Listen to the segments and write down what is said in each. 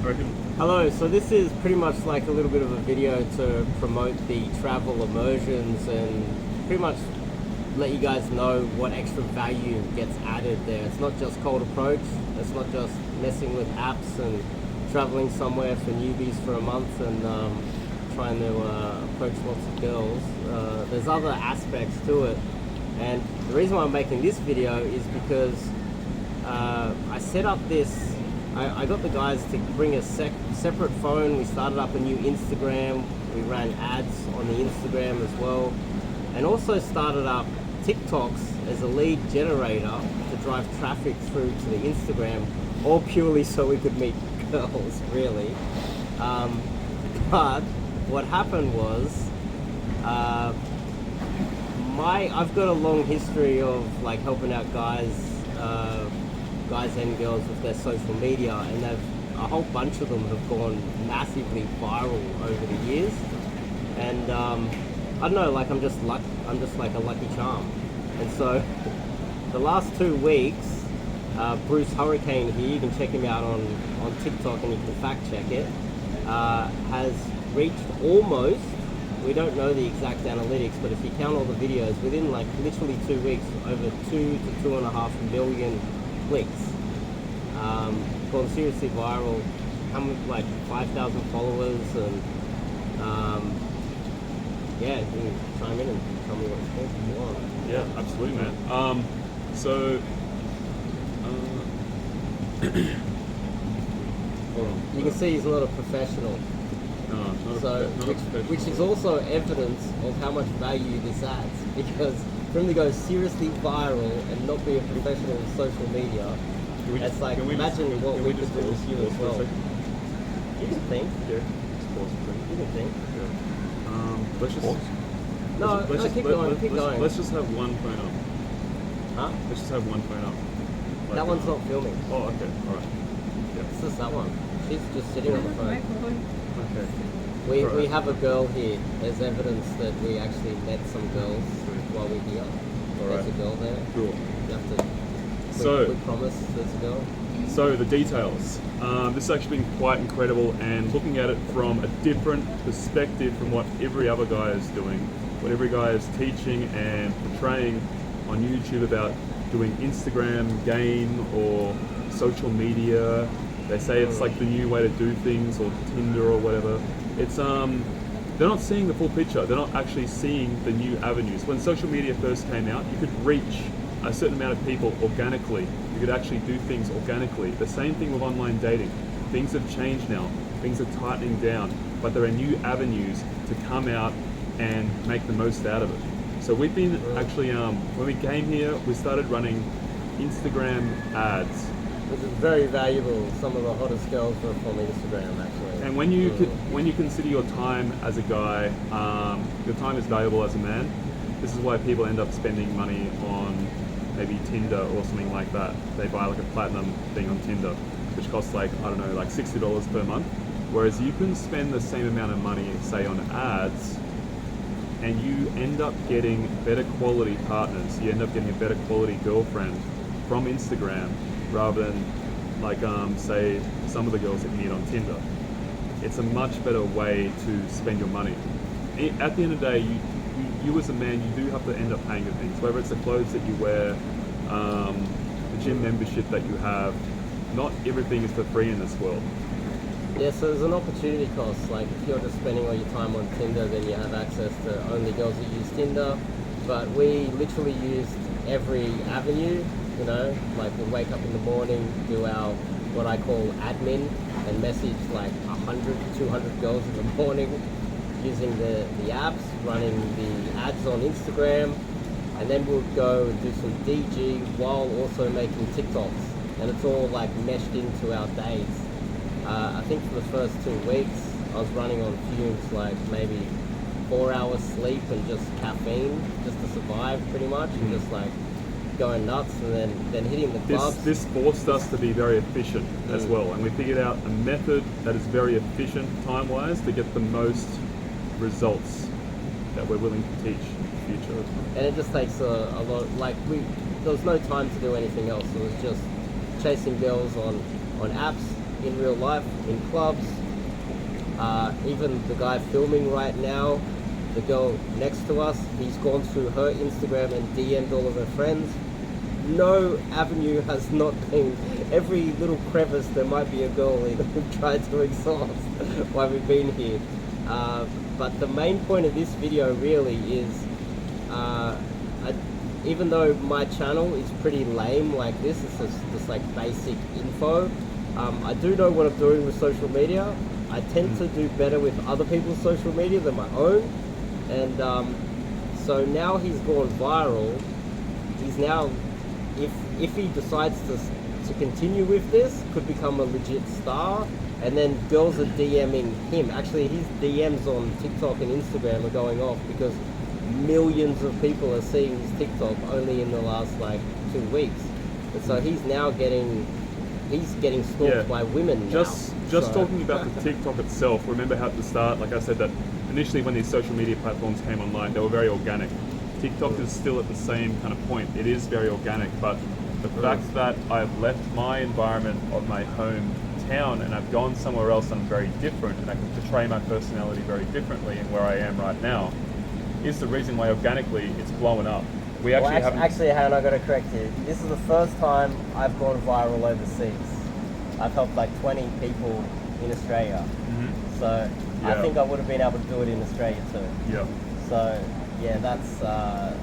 I reckon. Hello, so this is pretty much like a little bit of a video to promote the travel immersions and pretty much let you guys know what extra value gets added there. It's not just cold approach, it's not just messing with apps and traveling somewhere for newbies for a month and trying to approach lots of girls. There's other aspects to it, and the reason why I'm making this video is because I set up this. I got the guys to bring a separate phone. We started up a new Instagram. We ran ads on the Instagram as well, and also started up TikToks as a lead generator to drive traffic through to the Instagram, all purely so we could meet girls, really. But what happened was, I've got a long history of like helping out guys and girls with their social media, and a whole bunch of them have gone massively viral over the years. And I don't know, like I'm just like a lucky charm. And so the last 2 weeks, Bruce Hurricane here, you can check him out on TikTok and you can fact check it, has reached almost, we don't know the exact analytics, but if you count all the videos, within like literally 2 weeks, over 2 to 2.5 million clicks. Gone seriously viral, come with like 5,000 followers, and yeah, you can chime in and tell me what it's called if you want. Yeah, absolutely, man. Hold on. You can see he's not a professional. No, not So, a professional. which is also evidence of how much value this adds, because for him to go seriously viral and not be a professional in social media, it's like, imagine what we could do with you as well. You can think. Yeah, just pause for a second. You can think. Yeah. Let's just... Keep going. Let's just have one phone up. Huh? Let's just have one phone up. Like, That one's not filming. Oh, okay, alright. Yeah. It's just that one. She's just sitting on the phone. Okay. We Alright. have a girl here. There's evidence that we actually met some girls while we're here. Alright. There's a girl there. Cool. You have to... We promise there's a girl. So the details. This has actually been quite incredible, and looking at it from a different perspective from what every other guy is doing, what every guy is teaching and portraying on YouTube about doing Instagram game or social media. They say it's like the new way to do things, or Tinder or whatever. It's they're not seeing the full picture. They're not actually seeing the new avenues. When social media first came out, you could reach a certain amount of people organically. You could actually do things organically. The same thing with online dating. Things have changed now. Things are tightening down, but there are new avenues to come out and make the most out of it. So we've been actually, when we came here, we started running Instagram ads. Which is very valuable. Some of the hottest girls were from Instagram, actually. And when you consider your time as a guy, your time is valuable as a man. This is why people end up spending money on maybe Tinder or something like that. They buy like a platinum thing on Tinder, which costs like, I don't know, like $60 per month. Whereas you can spend the same amount of money, say, on ads, and you end up getting better quality partners. You end up getting a better quality girlfriend from Instagram rather than like, say, some of the girls that you meet on Tinder. It's a much better way to spend your money. At the end of the day, you as a man, you do have to end up paying for things, whether it's the clothes that you wear, the gym membership that you have. Not everything is for free in this world. Yeah, so there's an opportunity cost. Like if you're just spending all your time on Tinder, then you have access to only girls that use Tinder. But we literally used every avenue, you know, like we'll wake up in the morning, do our, what I call admin, and message like 100, 200 girls in the morning, using the apps, running the ads on Instagram, and then we'll go and do some DG while also making TikToks, and it's all like meshed into our days. I think for the first 2 weeks I was running on fumes, like maybe 4 hours sleep and just caffeine just to survive pretty much, and just like going nuts, and then hitting the clubs. This forced us to be very efficient as well, and we figured out a method that is very efficient time-wise to get the most results that we're willing to teach in the future. And it just takes a lot, like there was no time to do anything else. It was just chasing girls on apps, in real life, in clubs. Even the guy filming right now, the girl next to us, he's gone through her Instagram and DM'd all of her friends. No avenue has not been, every little crevice there might be a girl in who tried to exhaust while we've been here. But the main point of this video really is, even though my channel is pretty lame like this, it's just like basic info, I do know what I'm doing with social media. I tend to do better with other people's social media than my own. And so now he's gone viral. He's now, if he decides to continue with this, could become a legit star. And then girls are DMing him. Actually, his DMs on TikTok and Instagram are going off because millions of people are seeing his TikTok only in the last like 2 weeks. And so he's now getting stalked by women now. Just talking about the TikTok itself, remember how at the start, like I said, that initially when these social media platforms came online, they were very organic. TikTok is still at the same kind of point. It is very organic, but the fact that I've left my environment of my hometown and I've gone somewhere else and I'm very different and I can portray my personality very differently in where I am right now is the reason why organically it's blowing up. Actually, Han, I got to correct you. This is the first time I've gone viral overseas. I've helped like 20 people in Australia. So I think I would have been able to do it in Australia too. Yeah. So yeah, that's not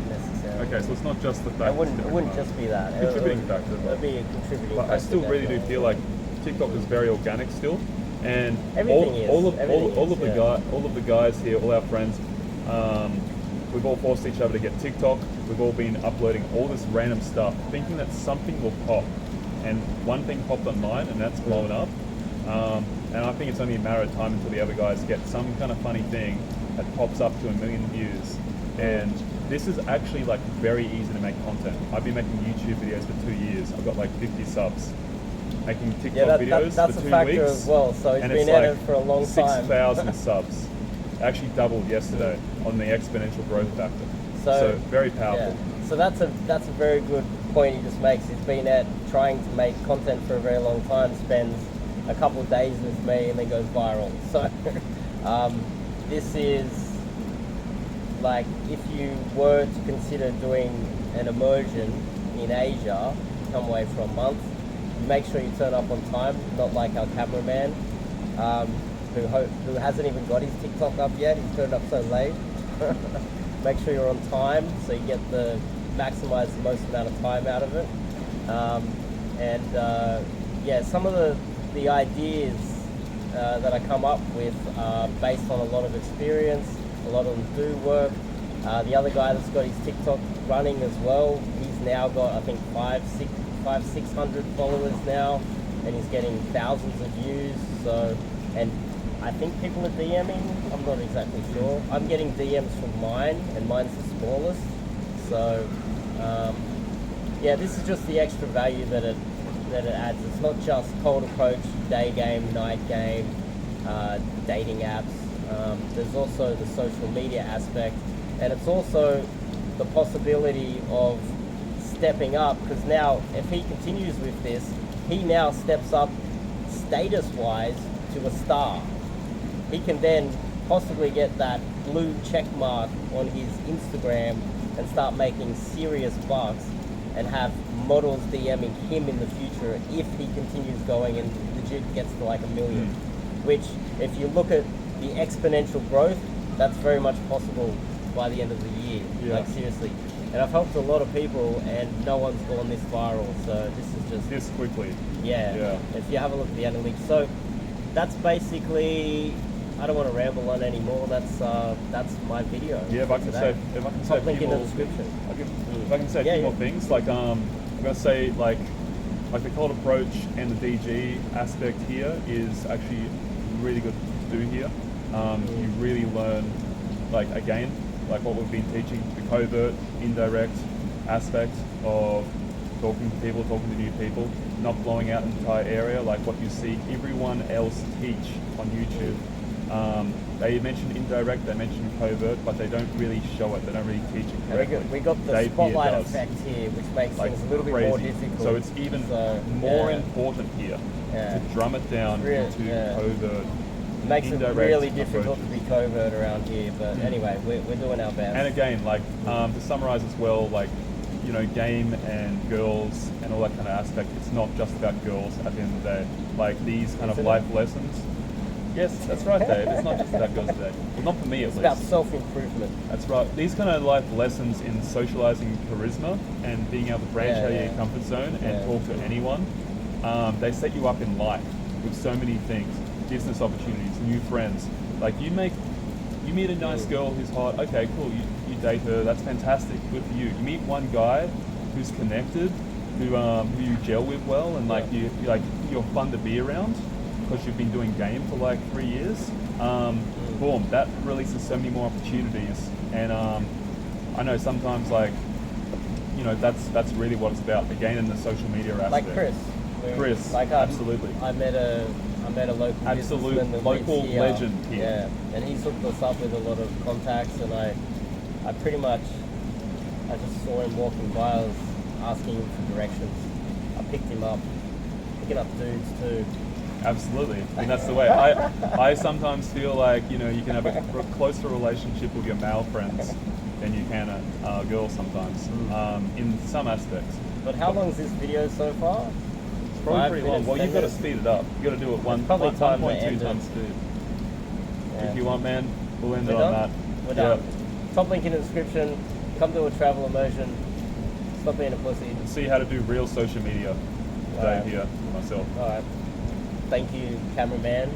necessary. Okay, so it's not just the fact. It wouldn't just be that. Contributing factor. It would be a contributing but factor. I still really do feel like TikTok is very organic still, and all of the guys here, all our friends, we've all forced each other to get TikTok. We've all been uploading all this random stuff, thinking that something will pop, and one thing popped on mine, and that's blown up. And I think it's only a matter of time until the other guys get some kind of funny thing that pops up to 1 million views. And this is actually like very easy to make content. I've been making YouTube videos for 2 years. I've got like 50 subs. Making TikTok videos that's for 2 a factor weeks. as well. So he's been at it for a long time. 6,000 subs. Actually doubled yesterday on the exponential growth factor. So very powerful. Yeah. So that's a very good point he just makes. He's been at trying to make content for a very long time, spends a couple of days with me and then goes viral. So this is like, if you were to consider doing an immersion in Asia, come away for a month, make sure you turn up on time, not like our cameraman who hasn't even got his TikTok up yet. He's turned up so late. Make sure you're on time so you get maximize the most amount of time out of it. Some of the ideas that I come up with are based on a lot of experience. A lot of them do work. The other guy that's got his TikTok running as well, he's now got I think 600 followers now, and he's getting thousands of views. So, and I think people are DMing. I'm not exactly sure. I'm getting DMs from mine, and mine's the smallest. So, this is just the extra value that it adds. It's not just cold approach, day game, night game, dating apps. There's also the social media aspect, and it's also the possibility of stepping up, because now if he continues with this, he now steps up status-wise to a star. He can then possibly get that blue check mark on his Instagram and start making serious bucks and have models DMing him in the future if he continues going and legit gets to like 1 million. Which, if you look at the exponential growth, that's very much possible by the end of the year. Like, seriously. And I've helped a lot of people and no one's gone this viral, so this is just... This quickly. Yeah. If you have a look at the analytics. So, that's basically... I don't want to ramble on anymore. That's my video. Yeah, if I can say a link few in the more, description. If I can say a few more things, like I'm gonna say like the cold approach and the DG aspect here is actually really good to do here. You really learn, like again, like what we've been teaching, the covert, indirect aspect of talking to people, talking to new people, not blowing out an entire area like what you see everyone else teach on YouTube. They mention indirect, they mention covert, but they don't really show it. They don't really teach it correctly. We got the Dave here spotlight does. effect here, which makes Like things a little bit crazy. more difficult. So it's even more important here to drum it down to covert. It makes it indirect really difficult approaches. to be covert around here, but anyway, we're doing our best. And again, like to summarize as well, like game and girls and all that kind of aspect. It's not just about girls at the end of the day. Like these kind of life lessons. Yes, that's right, Dave. It's not just about girls today. Well, not for me at least. It's about self-improvement. That's right. These kind of life lessons in socializing charisma and being able to branch out of your comfort zone and talk to anyone, they set you up in life with so many things. Business opportunities, new friends. Like you meet a nice girl who's hot. Okay, cool. You date her. That's fantastic. Good for you. You meet one guy who's connected, who you gel with well, and you're fun to be around because you've been doing game for like 3 years. Boom. That releases so many more opportunities. And I know sometimes that's really what it's about. Again, in the social media aspect. Like Chris. Absolutely. I met a local businessman that local lives here. legend here. Yeah, and he's hooked us up with a lot of contacts, and I pretty much just saw him walking by. I was asking him for directions. I picked him up, picking up dudes too. Absolutely, and that's the way. I sometimes feel like you can have a closer relationship with your male friends than you can a girl sometimes, in some aspects. But how long is this video so far? It's probably pretty long. Well, you've got to speed it up. You've got to do it 1.2 times speed. If you want, man, we'll end it on that. We're done. Top link in the description. Come to a travel immersion. Stop being a pussy. See how to do real social media. Dave here, myself. All right. Thank you, cameraman.